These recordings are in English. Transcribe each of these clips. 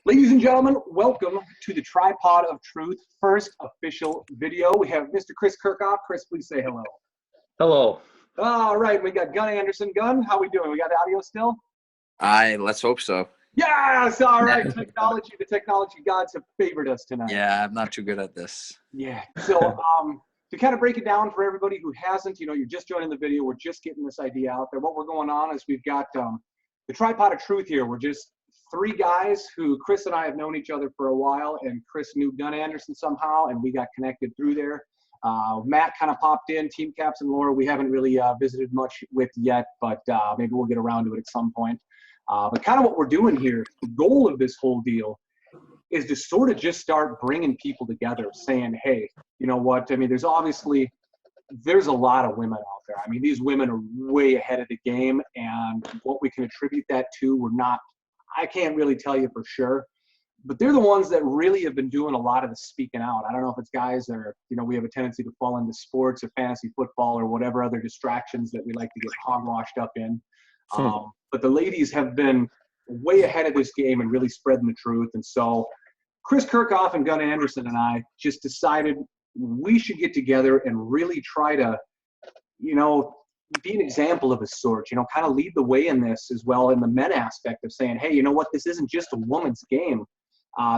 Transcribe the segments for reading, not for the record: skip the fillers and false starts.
Ladies and gentlemen, welcome to the Tripod of Truth first official video. We have Mr. Chris Kirchhoff. Chris, please say hello. Hello. All right, we got Gun Anderson. Gun, how we doing? We got audio still? Let's hope so. Yes, all right. The technology gods have favored us tonight. Yeah, I'm not too good at this. Yeah. So to kind of break it down for everybody who hasn't, you're just joining the video. We're just getting this idea out there. What we're going on is we've got the Tripod of Truth here. We're just three guys who Chris and I have known each other for a while, and Chris knew Gun Anderson somehow, and we got connected through there. Matt kind of popped in, Team Caps and Laura we haven't really visited much with yet, but maybe we'll get around to it at some point. But kind of what we're doing here, the goal of this whole deal is to sort of just start bringing people together, saying, hey, you know what? I mean, there's a lot of women out there. I mean, these women are way ahead of the game, and what we can attribute that to, I can't really tell you for sure, but they're the ones that really have been doing a lot of the speaking out. I don't know if it's guys that are, we have a tendency to fall into sports or fantasy football or whatever other distractions that we like to get hogwashed up in. But the ladies have been way ahead of this game and really spreading the truth. And so Chris Kirchhoff and Gun Anderson and I just decided we should get together and really try to, be an example of a sort, kind of lead the way in this as well in the men aspect of saying, hey, you know what, this isn't just a woman's game.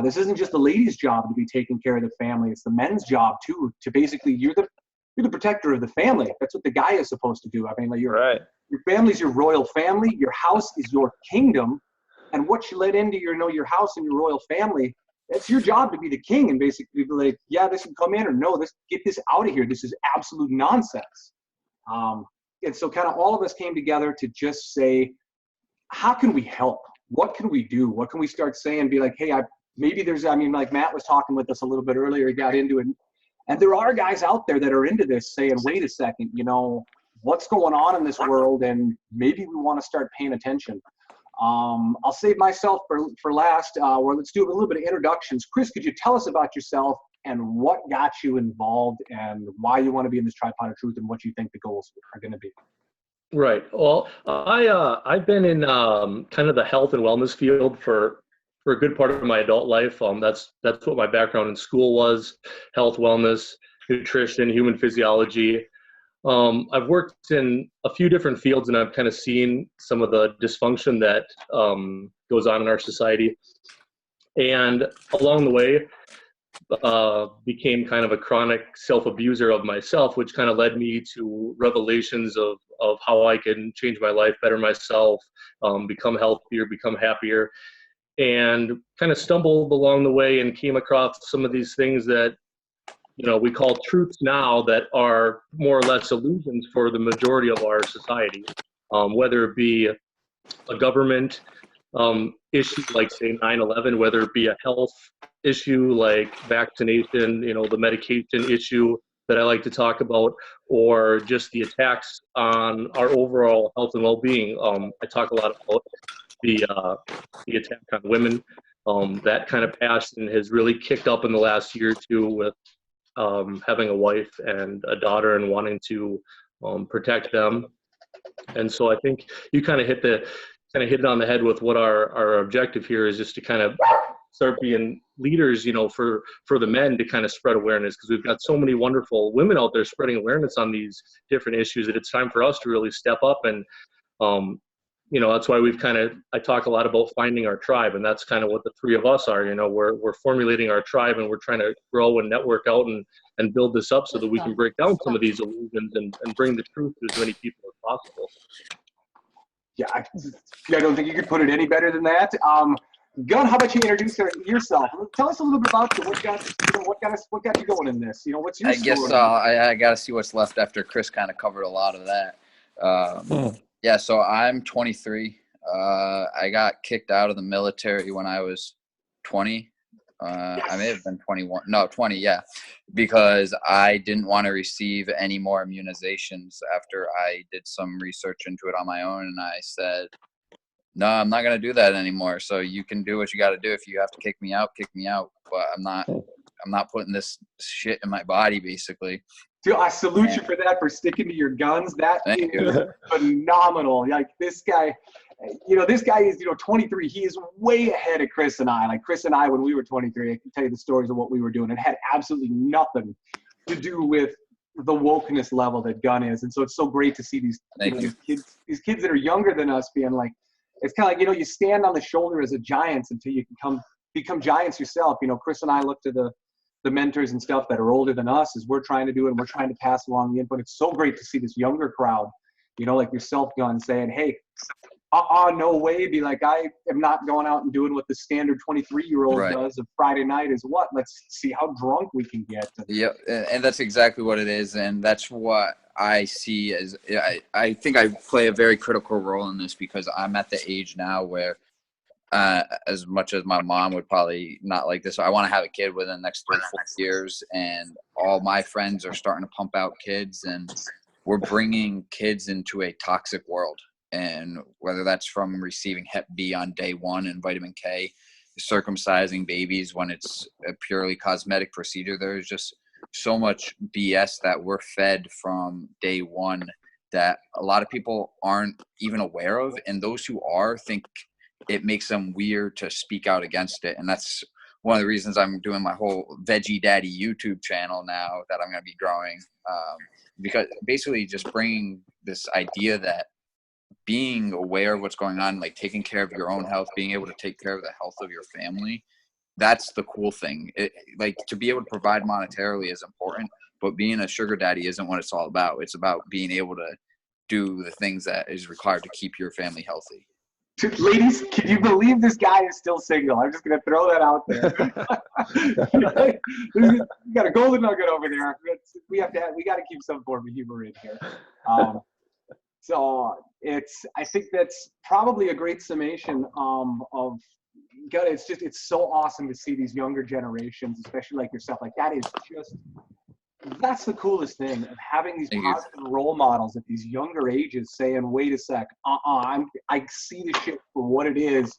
This isn't just the ladies' job to be taking care of the family. It's the men's job too, to basically, you're the protector of the family. That's what the guy is supposed to do. I mean, like your family's your royal family. Your house is your kingdom. And what you let into your house and your royal family, that's your job to be the king and basically be like, yeah, this can come in, or no, get this out of here. This is absolute nonsense. And so kind of all of us came together to just say, how can we help? What can we do? What can we start saying? Be like, hey, like Matt was talking with us a little bit earlier, he got into it. And there are guys out there that are into this saying, wait a second, what's going on in this world? And maybe we want to start paying attention. I'll save myself for last, or let's do a little bit of introductions. Chris, could you tell us about yourself and what got you involved and why you want to be in this Tripod of Truth and what you think the goals are going to be? Right. Well, I've been in kind of the health and wellness field for a good part of my adult life. That's what my background in school was: health, wellness, nutrition, human physiology. I've worked in a few different fields, and I've kind of seen some of the dysfunction that goes on in our society. And along the way, became kind of a chronic self-abuser of myself, which kind of led me to revelations of how I can change my life, better myself, become healthier, become happier, and kind of stumbled along the way and came across some of these things that we call truths now that are more or less illusions for the majority of our society, whether it be a government issue like, say, 9/11, whether it be a health issue like vaccination, the medication issue that I like to talk about, or just the attacks on our overall health and well-being. I talk a lot about the attack on women. That kind of passion has really kicked up in the last year or two with having a wife and a daughter and wanting to protect them. And so I think you kind of hit it on the head with what our objective here is, just to kind of start being leaders, for the men to kind of spread awareness, because we've got so many wonderful women out there spreading awareness on these different issues that it's time for us to really step up. And, that's why I talk a lot about finding our tribe, and that's kind of what the three of us are. We're formulating our tribe, and we're trying to grow and network out and build this up so that we can break down some of these illusions and bring the truth to as many people as possible. Yeah, I don't think you could put it any better than that. Gun, how about you introduce yourself? Tell us a little bit about you. What got you going in this? What's your story? I guess I got to see what's left after Chris kind of covered a lot of that. Yeah, so I'm 23. I got kicked out of the military when I was 20. I may have been 21. No, 20, yeah. Because I didn't want to receive any more immunizations after I did some research into it on my own. And I said, no, I'm not going to do that anymore. So you can do what you got to do. If you have to kick me out, kick me out. But I'm not putting this shit in my body, basically. Dude, I salute you for that, for sticking to your guns. That is phenomenal. Like this guy, you know, this guy is, you know, 23. He is way ahead of Chris and I. Like Chris and I, when we were 23, I can tell you the stories of what we were doing. It had absolutely nothing to do with the wokeness level that gun is. And so it's so great to see these, these kids that are younger than us being like, it's kind of like, you know, you stand on the shoulder as a giants until you can become giants yourself. You know, Chris and I look to the mentors and stuff that are older than us as we're trying to do it, and we're trying to pass along the input. It's so great to see this younger crowd, you know, like yourself, Gun, saying, hey, no way. Be like, I am not going out and doing what the standard 23-year-old does of Friday night is what? Let's see how drunk we can get. Yeah, and that's exactly what it is. And that's what I see as, I think I play a very critical role in this because I'm at the age now where as much as my mom would probably not like this, I want to have a kid within the next 3 or 4 years. And all my friends are starting to pump out kids, and we're bringing kids into a toxic world. And whether that's from receiving Hep B on day 1 and vitamin K, circumcising babies when it's a purely cosmetic procedure, there's just so much BS that we're fed from day 1 that a lot of people aren't even aware of. And those who are think it makes them weird to speak out against it. And that's one of the reasons I'm doing my whole Veggie Daddy YouTube channel now that I'm going to be growing, because basically just bringing this idea that being aware of what's going on, like taking care of your own health, being able to take care of the health of your family, that's the cool thing. Like to be able to provide monetarily is important, but being a sugar daddy isn't what it's all about. It's about being able to do the things that is required to keep your family healthy. Ladies, can you believe this guy is still single? I'm just going to throw that out there. We got a golden nugget over there. We got to keep some form of humor in here. So I think that's probably a great summation of, God, it's so awesome to see these younger generations, especially like yourself. Like that's the coolest thing of having these positive role models at these younger ages saying, wait a sec, I see the shit for what it is,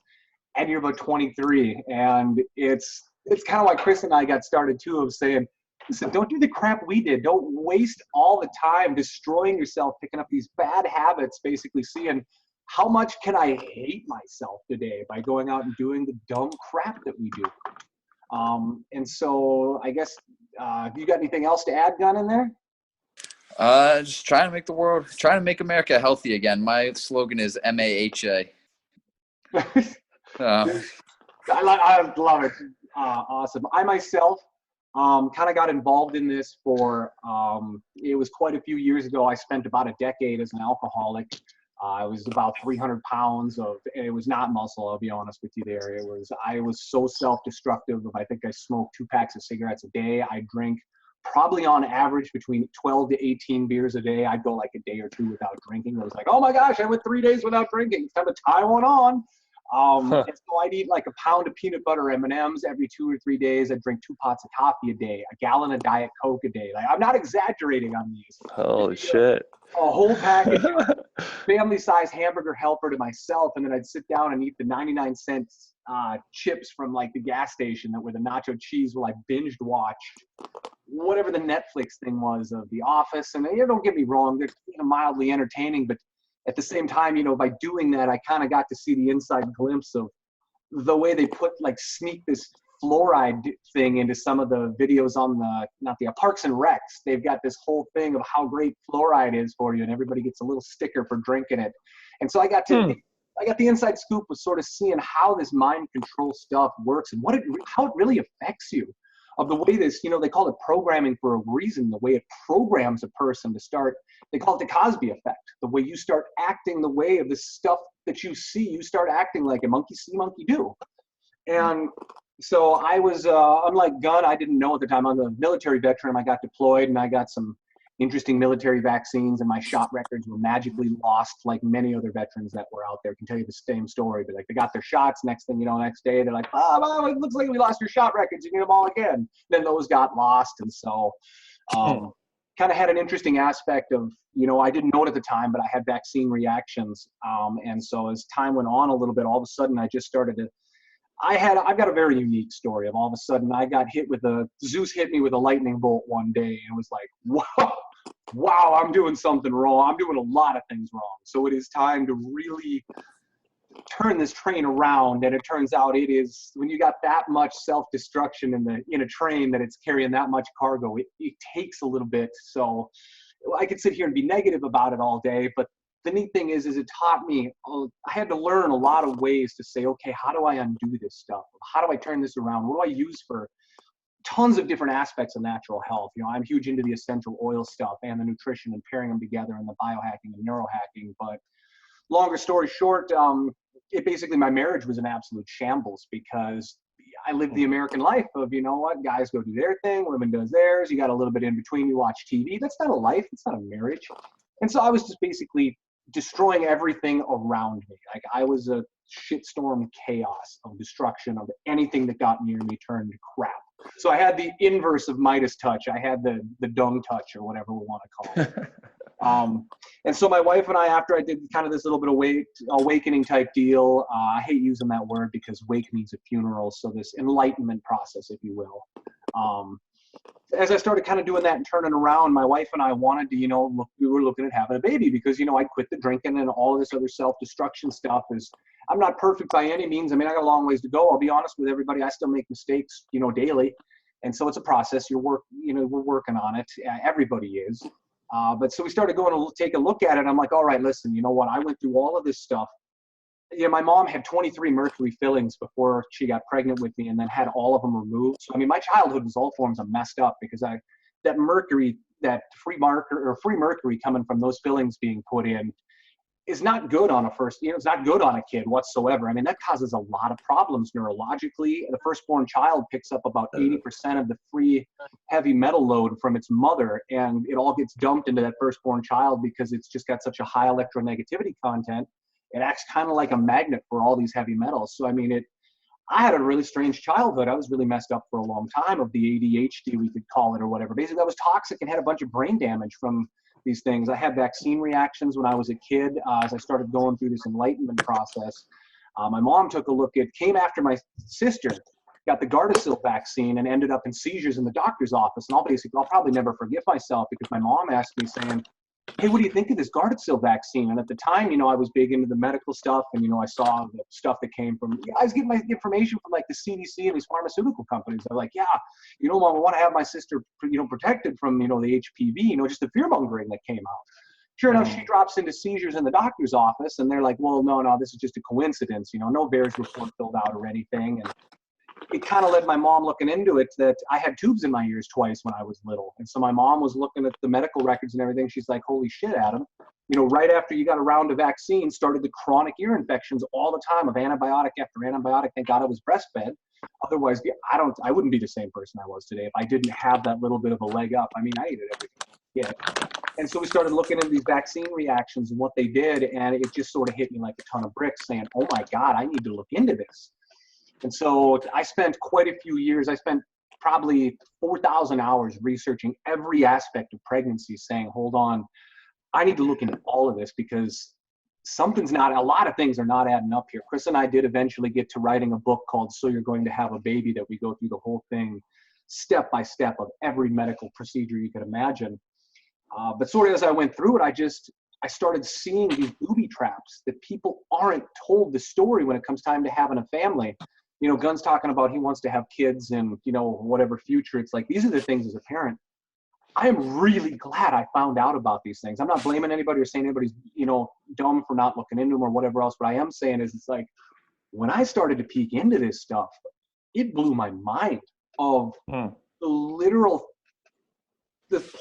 and you're about 23. And it's kind of why Chris and I got started too, of saying, listen, don't do the crap we did. Don't waste all the time destroying yourself, picking up these bad habits, basically seeing how much can I hate myself today by going out and doing the dumb crap that we do. And so I guess, you got anything else to add, Gun, in there? Just trying to make America healthy again. My slogan is MAHA. I love it. Awesome. I myself kind of got involved in this it was quite a few years ago. I spent about a decade as an alcoholic. I was about 300 pounds and it was not muscle, I'll be honest with you there. I was so self-destructive. I think I smoked 2 packs of cigarettes a day. I drink probably on average between 12 to 18 beers a day. I'd go like a day or 2 without drinking. I was like, oh my gosh, I went 3 days without drinking. It's time to tie one on. And so I'd eat like a pound of peanut butter M&Ms every 2 or 3 days. I'd drink 2 pots of coffee a day, a gallon of Diet Coke a day. Like, I'm not exaggerating on these. Holy shit. A whole package of family-sized hamburger helper to myself, and then I'd sit down and eat the 99-cent chips from like the gas station that were the nacho cheese while I binged watched whatever the Netflix thing was of The Office. And don't get me wrong, they're mildly entertaining, but at the same time, by doing that, I kind of got to see the inside glimpse of the way they sneak this fluoride thing into some of the videos on the Parks and Recs. They've got this whole thing of how great fluoride is for you, and everybody gets a little sticker for drinking it. And so I got the inside scoop of sort of seeing how this mind control stuff works and how it really affects you. Of the way this, they call it programming for a reason, the way it programs a person to start, they call it the Cosby effect. The way you start acting the way of the stuff that you see, you start acting like a monkey see, monkey do. And so I was, unlike Gun, I didn't know at the time. I'm a military veteran. I got deployed and I got some interesting military vaccines, and my shot records were magically lost like many other veterans that were out there. I can tell you the same story, but they got their shots. Next thing you know, next day, they're like, oh, it looks like we lost your shot records. You need them all again. Then those got lost. And so kind of had an interesting aspect of, I didn't know it at the time, but I had vaccine reactions. And so as time went on a little bit, all of a sudden I just started to, I've got a very unique story of all of a sudden I got Zeus hit me with a lightning bolt one day, and it was like, wow, I'm doing something wrong. I'm doing a lot of things wrong. So it is time to really turn this train around. And it turns out it is, when you got that much self-destruction in a train that it's carrying that much cargo, it takes a little bit. So I could sit here and be negative about it all day, but the neat thing is it taught me, I had to learn a lot of ways to say, okay, how do I undo this stuff? How do I turn this around? What do I use for tons of different aspects of natural health? You know, I'm huge into the essential oil stuff and the nutrition and pairing them together and the biohacking and neurohacking. But longer story short, it basically, my marriage was an absolute shambles because I lived the American life of, you know what, guys go do their thing, women does theirs. You got a little bit in between, you watch TV. That's not a life. It's not a marriage. And so I was just basically destroying everything around me. Like I was a shitstorm chaos of destruction of anything that got near me turned to crap. So I had the inverse of Midas touch. I had the dung touch or whatever we want to call it. And so my wife and I, after I did kind of this little bit of awakening type deal, I hate using that word because wake means a funeral. So this enlightenment process, if you will. As I started kind of doing that and turning around, my wife and I wanted to, you know, we were looking at having a baby because, you know, I'd quit the drinking and all of this other self-destruction stuff. I'm not perfect by any means. I mean, I got a long ways to go. I'll be honest with everybody. I still make mistakes, you know, daily. And so it's a process. We're working on it. Everybody is. But so we started going to take a look at it. I'm like, all right, listen, you know what? I went through all of this stuff. You know, my mom had 23 mercury fillings before she got pregnant with me and then had all of them removed. So, I mean, my childhood was all forms of messed up because that mercury, that free mercury coming from those fillings being put in is not good on it's not good on a kid whatsoever. I mean, that causes a lot of problems neurologically. The firstborn child picks up about 80% of the free heavy metal load from its mother, and it all gets dumped into that firstborn child because it's just got such a high electronegativity content. It acts kind of like a magnet for all these heavy metals. So, I mean, I had a really strange childhood. I was really messed up for a long time of the ADHD, we could call it, or whatever. Basically, I was toxic and had a bunch of brain damage from these things. I had vaccine reactions when I was a kid as I started going through this enlightenment process. My mom came after my sister, got the Gardasil vaccine and ended up in seizures in the doctor's office. And I'll probably never forgive myself because my mom asked me saying, hey, what do you think of this Gardasil vaccine? And at the time, you know, I was big into the medical stuff and, you know, I saw the stuff that came from, I was getting my information from like the CDC and these pharmaceutical companies. They're like, yeah, you know, Mom, I want to have my sister, you know, protected from, you know, the HPV, you know, just the fear mongering that came out. Sure enough, she drops into seizures in the doctor's office and they're like, well, no, this is just a coincidence. You know, no VAERS report filled out or anything. And it kind of led my mom looking into it that I had tubes in my ears twice when I was little. And so my mom was looking at the medical records and everything. She's like, holy shit, Adam. You know, right after you got a round of vaccines, started the chronic ear infections all the time of antibiotic after antibiotic. Thank God I was breastfed. Otherwise, I wouldn't be the same person I was today if I didn't have that little bit of a leg up. I mean, I ate it every day. Yeah. And so we started looking into these vaccine reactions and what they did. And it just sort of hit me like a ton of bricks saying, oh my God, I need to look into this. And so I spent quite a few years. I spent probably 4,000 hours researching every aspect of pregnancy, saying, hold on, I need to look into all of this because a lot of things are not adding up here. Chris and I did eventually get to writing a book called So You're Going to Have a Baby, that we go through the whole thing step by step of every medical procedure you could imagine. But sort of as I went through it, I started seeing these booby traps that people aren't told the story when it comes time to having a family. You know, Gunn's talking about he wants to have kids and, you know, whatever future. It's like, these are the things as a parent. I am really glad I found out about these things. I'm not blaming anybody or saying anybody's, you know, dumb for not looking into them or whatever else. What I am saying is it's like, when I started to peek into this stuff, it blew my mind of the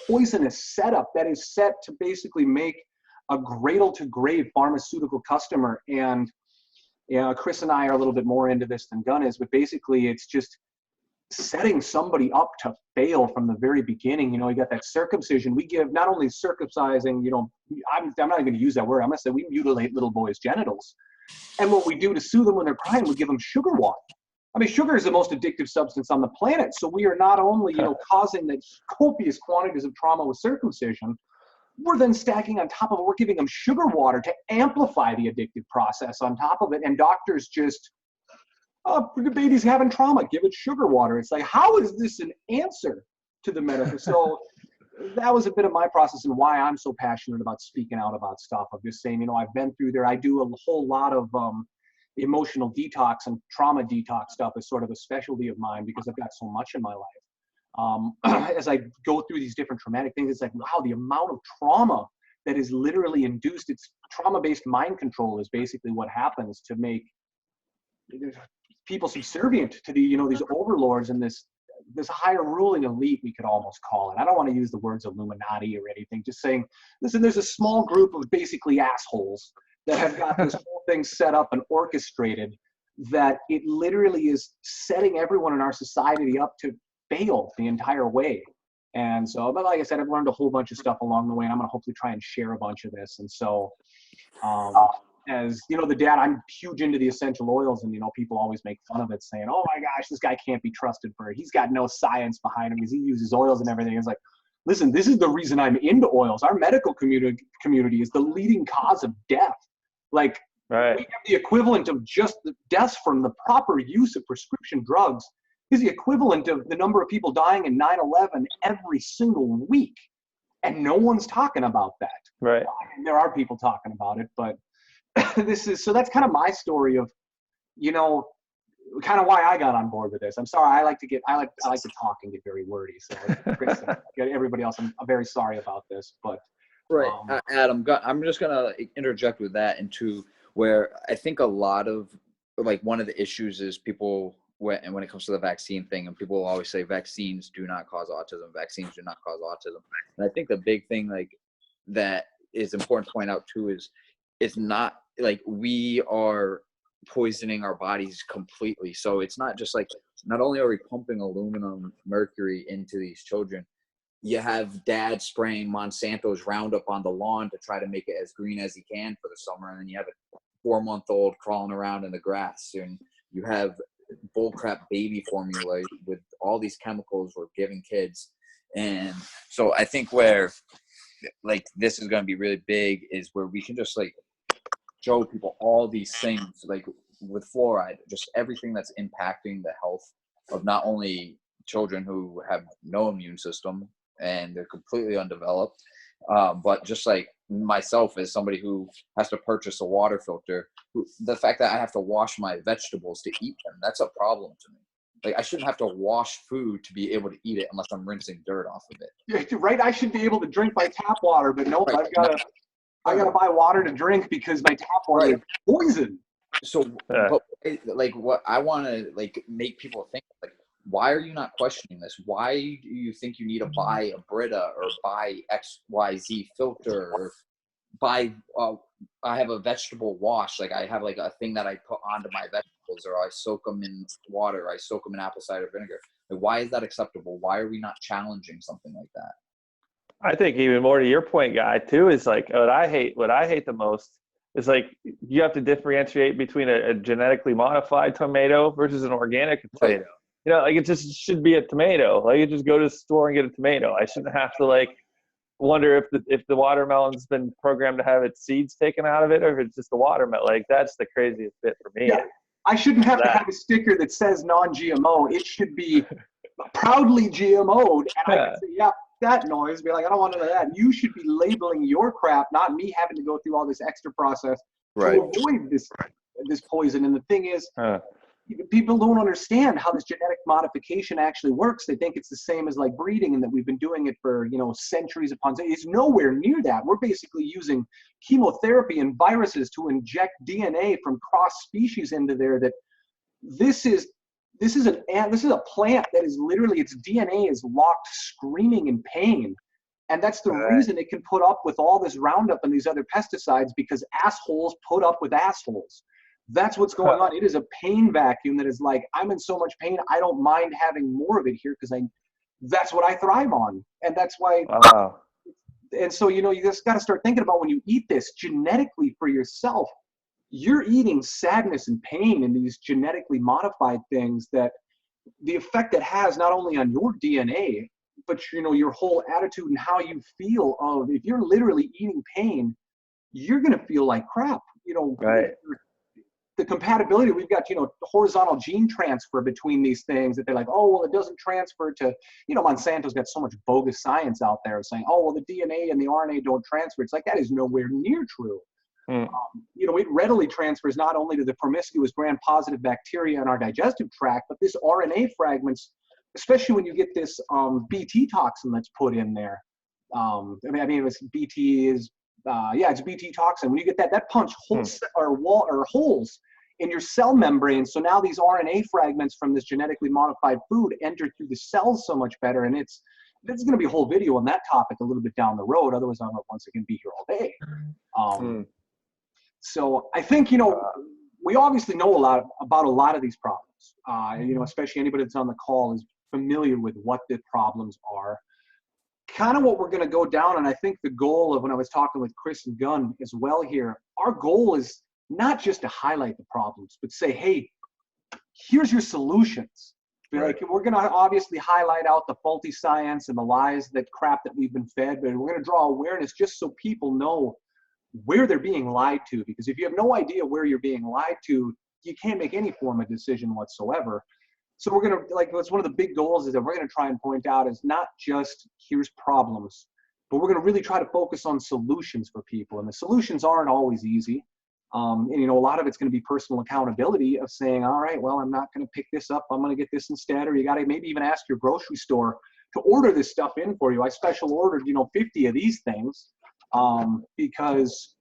poisonous setup that is set to basically make a cradle to grave pharmaceutical customer. And yeah, Chris and I are a little bit more into this than Gunn is, but basically it's just setting somebody up to fail from the very beginning. You know, you got that circumcision. We give not only circumcising, you know, I'm not even going to use that word. I'm going to say we mutilate little boys' genitals. And what we do to soothe them when they're crying, we give them sugar water. I mean, sugar is the most addictive substance on the planet. So we are not only, you know, causing the copious quantities of trauma with circumcision, we're then stacking on top of it, we're giving them sugar water to amplify the addictive process on top of it. And doctors just, the baby's having trauma, give it sugar water. It's like, how is this an answer to the medical? So that was a bit of my process and why I'm so passionate about speaking out about stuff. Of just saying, you know, I've been through there. I do a whole lot of emotional detox and trauma detox stuff is sort of a specialty of mine because I've got so much in my life. As I go through these different traumatic things, it's like, wow, the amount of trauma that is literally induced. It's trauma-based mind control is basically what happens to make people subservient to the, these overlords and this higher ruling elite, we could almost call it. I don't want to use the words Illuminati or anything, just saying, listen, there's a small group of basically assholes that have got this whole thing set up and orchestrated, that it literally is setting everyone in our society up to fail the entire way. And so, but like I said, I've learned a whole bunch of stuff along the way, and I'm going to hopefully try and share a bunch of this. And so, as the dad, I'm huge into the essential oils, and people always make fun of it, saying, oh my gosh, this guy can't be trusted he's got no science behind him because he uses oils and everything. It's like, listen, this is the reason I'm into oils. Our medical community is the leading cause of death. Like, right. We have the equivalent of just the deaths from the proper use of prescription drugs is the equivalent of the number of people dying in 9/11 every single week. And no one's talking about that. Right. There are people talking about it, but so that's kind of my story of, kind of why I got on board with this. I'm sorry. I like to talk and get very wordy. So everybody else, I'm very sorry about this, but. Right. Adam, I'm just going to interject with that into where I think a lot of, like, one of the issues is people, when it comes to the vaccine thing, and people will always say vaccines do not cause autism. Vaccines do not cause autism. And I think the big thing, like, that is important to point out too is it's not like we are poisoning our bodies completely. So it's not just like, not only are we pumping aluminum, mercury into these children, you have dad spraying Monsanto's Roundup on the lawn to try to make it as green as he can for the summer. And then you have a 4-month-old crawling around in the grass. And you have bullcrap baby formula with all these chemicals we're giving kids. And so I think where, like, this is going to be really big is where we can just, like, show people all these things, like with fluoride, just everything that's impacting the health of not only children who have no immune system and they're completely undeveloped, but just like myself as somebody who has to purchase a water filter, the fact that I have to wash my vegetables to eat them, that's a problem to me. Like, I shouldn't have to wash food to be able to eat it unless I'm rinsing dirt off of it. Yeah, right. I should be able to drink my tap water, but no, right. I gotta buy water to drink because my tap water is poison. So, but, like, what I want to, like, make people think, like, why are you not questioning this? Why do you think you need to buy a Brita or buy XYZ filter or buy, I have a vegetable wash. Like, I have, like, a thing that I put onto my vegetables, or I soak them in water, or I soak them in apple cider vinegar. Like, why is that acceptable? Why are we not challenging something like that? I think even more to your point, Guy, too, is like what I hate the most is, like, you have to differentiate between a genetically modified tomato versus an organic tomato. Right. Like, it just should be a tomato. Like, you just go to the store and get a tomato. I shouldn't have to, like, wonder if the watermelon's been programmed to have its seeds taken out of it, or if it's just the watermelon. Like, that's the craziest bit for me. Yeah. I shouldn't have to have a sticker that says non-GMO. It should be proudly GMO'd, and I can say, yeah, that noise. Be like, I don't want none of that. You should be labeling your crap, not me having to go through all this extra process to avoid this poison. And the thing is, people don't understand how this genetic modification actually works. They think it's the same as, like, breeding, and that we've been doing it for, centuries upon centuries. It's nowhere near that. We're basically using chemotherapy and viruses to inject DNA from cross species into there. That this is a plant that is literally, its DNA is locked screaming in pain. And that's the reason it can put up with all this Roundup and these other pesticides, because assholes put up with assholes. That's what's going on. It is a pain vacuum that is like, I'm in so much pain, I don't mind having more of it here because that's what I thrive on. And that's why. Wow. And so, you just got to start thinking about, when you eat this genetically for yourself, you're eating sadness and pain in these genetically modified things, that the effect it has not only on your DNA, but, your whole attitude and how you feel of, if you're literally eating pain, you're going to feel like crap, Right. The compatibility, we've got, horizontal gene transfer between these things, that they're like, oh, well, it doesn't transfer to, Monsanto's got so much bogus science out there saying, oh, well, the DNA and the RNA don't transfer. It's like, that is nowhere near true. It readily transfers not only to the promiscuous gram-positive bacteria in our digestive tract, but this RNA fragments, especially when you get this BT toxin that's put in there. It's BT is, it's BT toxin. When you get that punch holes holes in your cell membrane. So now these RNA fragments from this genetically modified food enter through the cells so much better. And this is going to be a whole video on that topic a little bit down the road. Otherwise, I'm not once again be here all day. So I think, we obviously know about a lot of these problems. Especially anybody that's on the call is familiar with what the problems are. Kind of what we're going to go down, and I think the goal of when I was talking with Chris and Gunn as well here, our goal is not just to highlight the problems, but say, hey, here's your solutions. Like, we're going to obviously highlight out the faulty science and the lies, that crap that we've been fed, but we're going to draw awareness just so people know where they're being lied to. Because if you have no idea where you're being lied to, you can't make any form of decision whatsoever. So we're going to, that's one of the big goals is that we're going to try and point out is not just here's problems, but we're going to really try to focus on solutions for people. And the solutions aren't always easy. A lot of it's going to be personal accountability of saying, all right, well, I'm not going to pick this up. I'm going to get this instead. Or you got to maybe even ask your grocery store to order this stuff in for you. I special ordered, 50 of these things because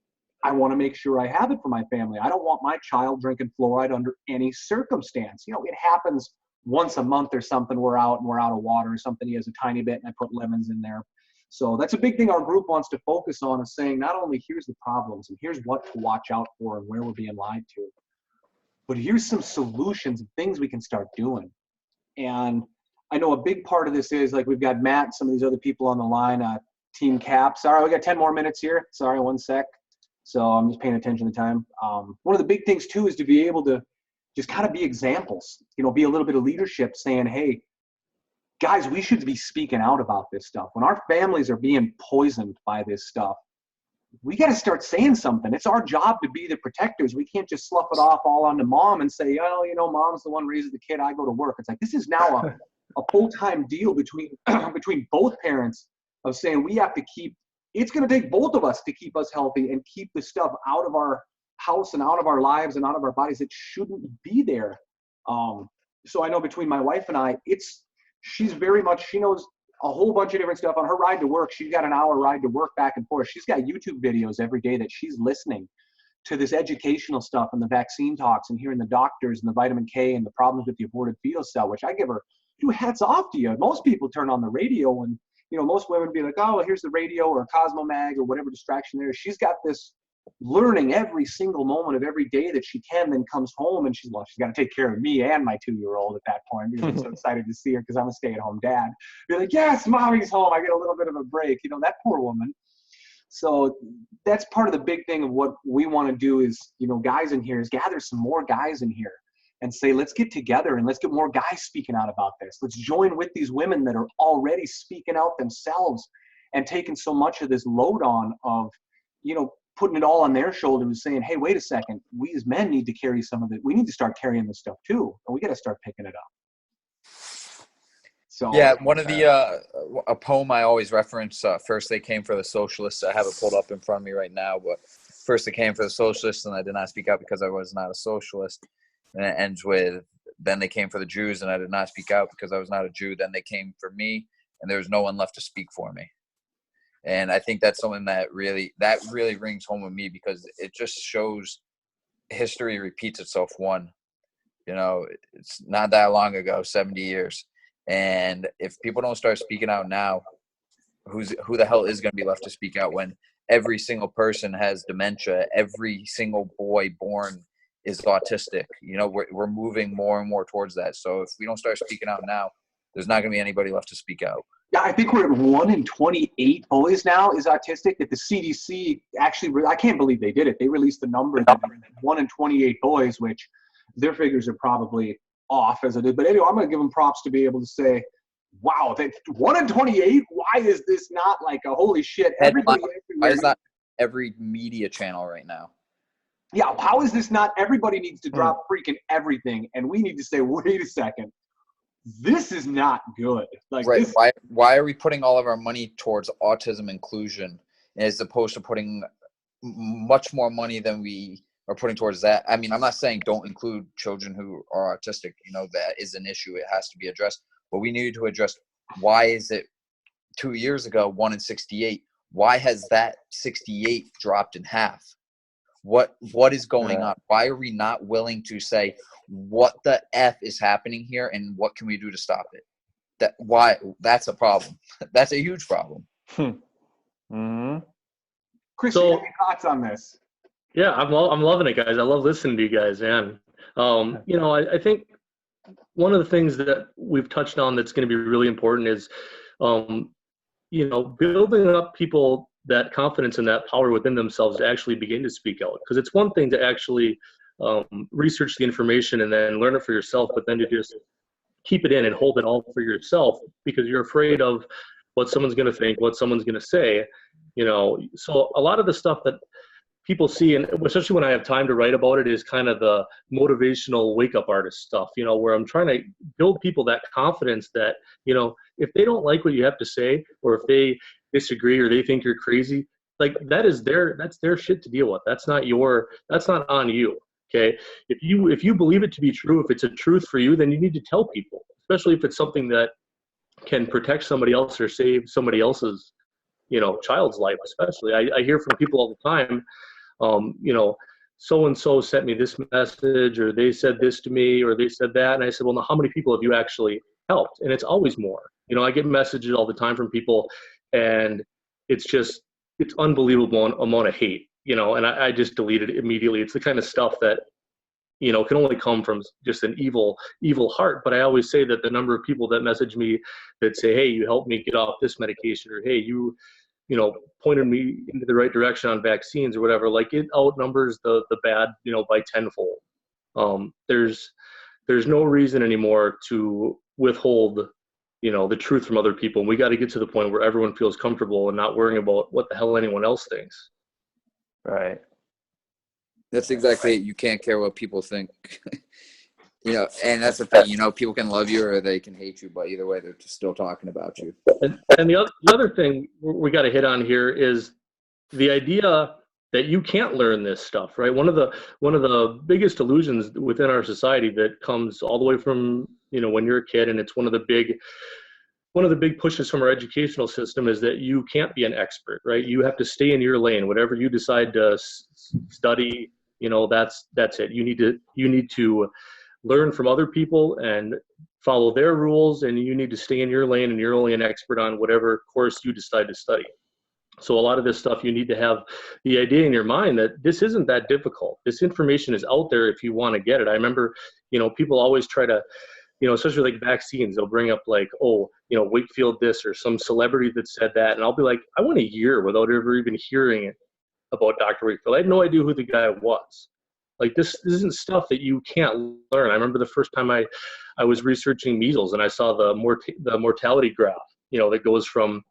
I want to make sure I have it for my family. I don't want my child drinking fluoride under any circumstance. It happens once a month or something. We're out of water or something. He has a tiny bit and I put lemons in there. So that's a big thing our group wants to focus on, is saying not only here's the problems and here's what to watch out for and where we're being lied to, but here's some solutions and things we can start doing. And I know a big part of this is, like, we've got Matt, some of these other people on the line, Team Cap. Sorry, we got 10 more minutes here. Sorry, one sec. So I'm just paying attention to time. One of the big things too is to be able to just kind of be examples, be a little bit of leadership, saying, hey, guys, we should be speaking out about this stuff. When our families are being poisoned by this stuff, we got to start saying something. It's our job to be the protectors. We can't just slough it off all onto mom and say, mom's the one raising the kid. I go to work. It's like, this is now a full-time deal between both parents of saying we have to keep, it's going to take both of us to keep us healthy and keep the stuff out of our house and out of our lives and out of our bodies. It shouldn't be there. So I know between my wife and I, she knows a whole bunch of different stuff. On her ride to work, she's got an hour ride to work back and forth. She's got YouTube videos every day that she's listening to, this educational stuff and the vaccine talks and hearing the doctors and the vitamin K and the problems with the aborted fetal cell, which I give her hats off to you. Most people turn on the radio and, most women be like, oh, well, here's the radio or Cosmo Mag or whatever distraction there is. She's got this learning every single moment of every day that she can, then comes home and she's got to take care of me and my 2-year-old at that point. I'm so excited to see her because I'm a stay-at-home dad. Be like, yes, mommy's home. I get a little bit of a break. That poor woman. So that's part of the big thing of what we want to do is, guys in here, is gather some more guys in here and say, let's get together and let's get more guys speaking out about this. Let's join with these women that are already speaking out themselves and taking so much of this load on of, putting it all on their shoulders and saying, hey, wait a second, we as men need to carry some of it. We need to start carrying this stuff too. And we got to start picking it up. So yeah, one of the, a poem I always reference, First They Came for the Socialists. I have it pulled up in front of me right now, but first they came for the socialists and I did not speak out because I was not a socialist. And it ends with, then they came for the Jews and I did not speak out because I was not a Jew. Then they came for me and there was no one left to speak for me. And I think that's something that really rings home with me because it just shows history repeats itself. It's not that long ago, 70 years. And if people don't start speaking out now, who the hell is going to be left to speak out when every single person has dementia, every single boy born is autistic? We're moving more and more towards that. So if we don't start speaking out now, there's not going to be anybody left to speak out. Yeah, I think we're at 1 in 28 boys now is autistic. That the CDC actually, I can't believe they did it. They released the number that 1 in 28 boys, which their figures are probably off as it is. But anyway, I'm going to give them props to be able to say, wow, 1 in 28? Why is this not like a holy shit? Everybody. Why is that every media channel right now? Yeah, how is this not? Everybody needs to drop freaking everything. And we need to say, wait a second. This is not good. Right. Why are we putting all of our money towards autism inclusion as opposed to putting much more money than we are putting towards that. I mean, I'm not saying don't include children who are autistic. That is an issue. It has to be addressed. But we need to address, why is it 2 years ago 1 in 68? Why has that 68 dropped in half? What is going on? Why are we not willing to say what the F is happening here and what can we do to stop it? That's a problem. That's a huge problem. Mm-hmm. Chris, So- you have any thoughts on this? Yeah, I'm loving it, guys. I love listening to you guys, man. I think one of the things that we've touched on that's going to be really important is, building up people that confidence and that power within themselves to actually begin to speak out. Because it's one thing to actually research the information and then learn it for yourself, but then to just keep it in and hold it all for yourself because you're afraid of what someone's going to think, what someone's going to say. So a lot of the stuff that people see, and especially when I have time to write about it, is kind of the motivational wake-up artist stuff, where I'm trying to build people that confidence that, if they don't like what you have to say, or if they disagree or they think you're crazy, like that's their shit to deal with. That's not on you. Okay. If you believe it to be true, if it's a truth for you, then you need to tell people, especially if it's something that can protect somebody else or save somebody else's, child's life, especially. I hear from people all the time, so-and-so sent me this message, or they said this to me, or they said that. And I said, well, now how many people have you actually helped? And it's always more. I get messages all the time from people, and it's unbelievable amount of hate, and I just delete it immediately. It's the kind of stuff that, can only come from just an evil heart. But I always say that the number of people that message me that say, hey, you helped me get off this medication, or hey, you pointed me into the right direction on vaccines or whatever, like it outnumbers the bad, by tenfold. There's no reason anymore to withhold, the truth from other people. And we got to get to the point where everyone feels comfortable and not worrying about what the hell anyone else thinks. Right. That's exactly it. You can't care what people think. And that's the thing, people can love you or they can hate you, but either way, they're just still talking about you. And the other thing we got to hit on here is the idea that you can't learn this stuff, right? One of the biggest illusions within our society that comes all the way from, when you're a kid, and it's one of the big pushes from our educational system, is that you can't be an expert, right? You have to stay in your lane. Whatever you decide to study, that's it. You need to learn from other people and follow their rules, and you need to stay in your lane, and you're only an expert on whatever course you decide to study. So a lot of this stuff, you need to have the idea in your mind that this isn't that difficult. This information is out there if you want to get it. I remember, people always try to, especially like vaccines, they'll bring up like, Wakefield this, or some celebrity that said that. And I'll be like, I went a year without ever even hearing about Dr. Wakefield. I had no idea who the guy was. Like this isn't stuff that you can't learn. I remember the first time I was researching measles, and I saw the mortality graph, that goes from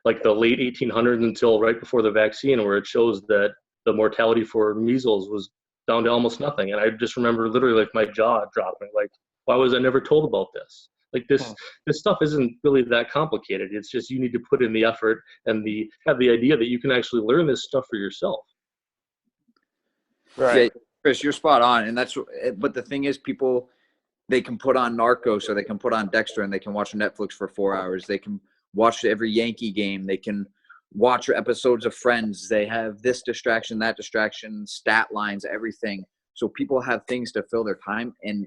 like the late 1800s until right before the vaccine, where it shows that the mortality for measles was down to almost nothing. And I just remember literally like my jaw dropping, like, why was I never told about this? Like this stuff isn't really that complicated. It's just, you need to put in the effort and have the idea that you can actually learn this stuff for yourself. Right. Yeah, Chris, you're spot on. And but the thing is, people, they can put on Narcos, or they can put on Dexter, and they can watch Netflix for 4 hours. They can watch every Yankee game. They can watch episodes of Friends. They have this distraction, that distraction, stat lines, everything. So people have things to fill their time, and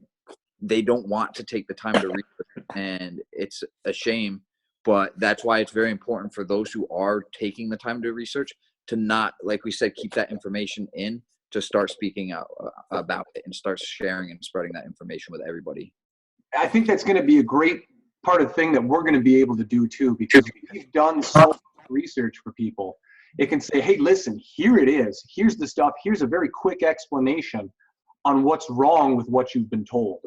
they don't want to take the time to read it. And it's a shame, but that's why it's very important for those who are taking the time to research to not, like we said, keep that information in, to start speaking out about it and start sharing and spreading that information with everybody. I think that's going to be a great part of the thing that we're going to be able to do too, because we've done so much research for people. It can say, hey, listen, here it is. Here's the stuff. Here's a very quick explanation on what's wrong with what you've been told.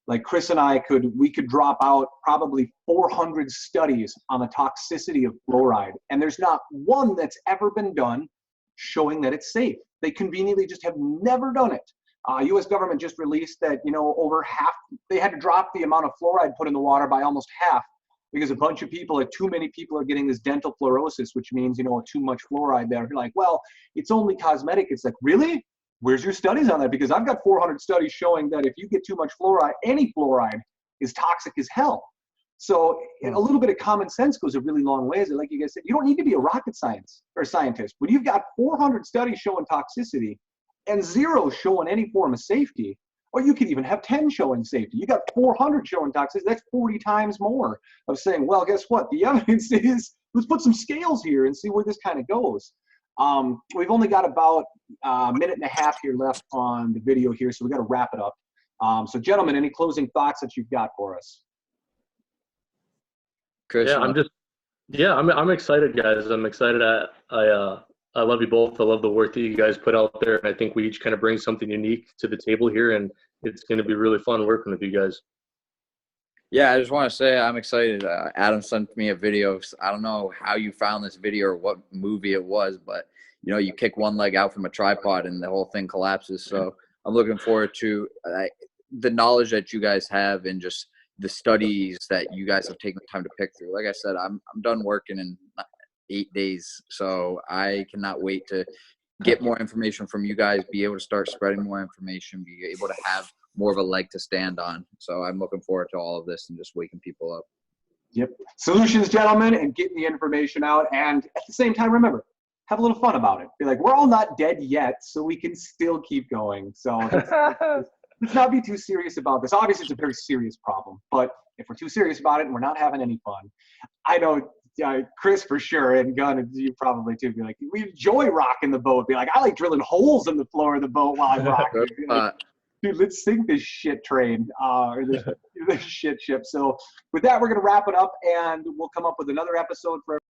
Like Chris and I we could drop out probably 400 studies on the toxicity of fluoride, and there's not one that's ever been done showing that it's safe. They conveniently just have never done it. U.S. government just released that, over half, they had to drop the amount of fluoride put in the water by almost half because a bunch of people, like too many people are getting this dental fluorosis, which means, you know, too much fluoride there. You're like, well, it's only cosmetic. It's like, really? Where's your studies on that? Because I've got 400 studies showing that if you get too much fluoride, any fluoride is toxic as hell. So a little bit of common sense goes a really long ways. And like you guys said, you don't need to be a rocket scientist. When you've got 400 studies showing toxicity and 0 showing any form of safety, or you could even have 10 showing safety. You got 400 showing toxicity. That's 40 times more of saying, well, guess what? The evidence is, let's put some scales here and see where this kind of goes. We've only got about a minute and a half here left on the video here, so we got to wrap it up. So gentlemen, any closing thoughts that you've got for us? Chris, I'm excited, guys. I'm excited. I love you both. I love the work that you guys put out there, and I think we each kind of bring something unique to the table here, and it's going to be really fun working with you guys. Yeah, I just want to say I'm excited. Adam sent me a video. I don't know how you found this video or what movie it was, but you know, you kick one leg out from a tripod and the whole thing collapses. So I'm looking forward to the knowledge that you guys have and just the studies that you guys have taken the time to pick through. Like I said, I'm done working in 8 days, so I cannot wait to get more information from you guys, be able to start spreading more information, be able to have more of a leg to stand on. So I'm looking forward to all of this and just waking people up. Yep. Solutions, gentlemen, and getting the information out. And at the same time, remember, have a little fun about it. Be like, we're all not dead yet, so we can still keep going. So let's not be too serious about this. Obviously, it's a very serious problem. But if we're too serious about it and we're not having any fun, I know Chris for sure, and Gunn, you probably too, be like, we enjoy rocking the boat. Be like, I like drilling holes in the floor of the boat while I'm rocking. Like, dude, let's sink this shit train or this shit ship. So with that, we're going to wrap it up, and we'll come up with another episode for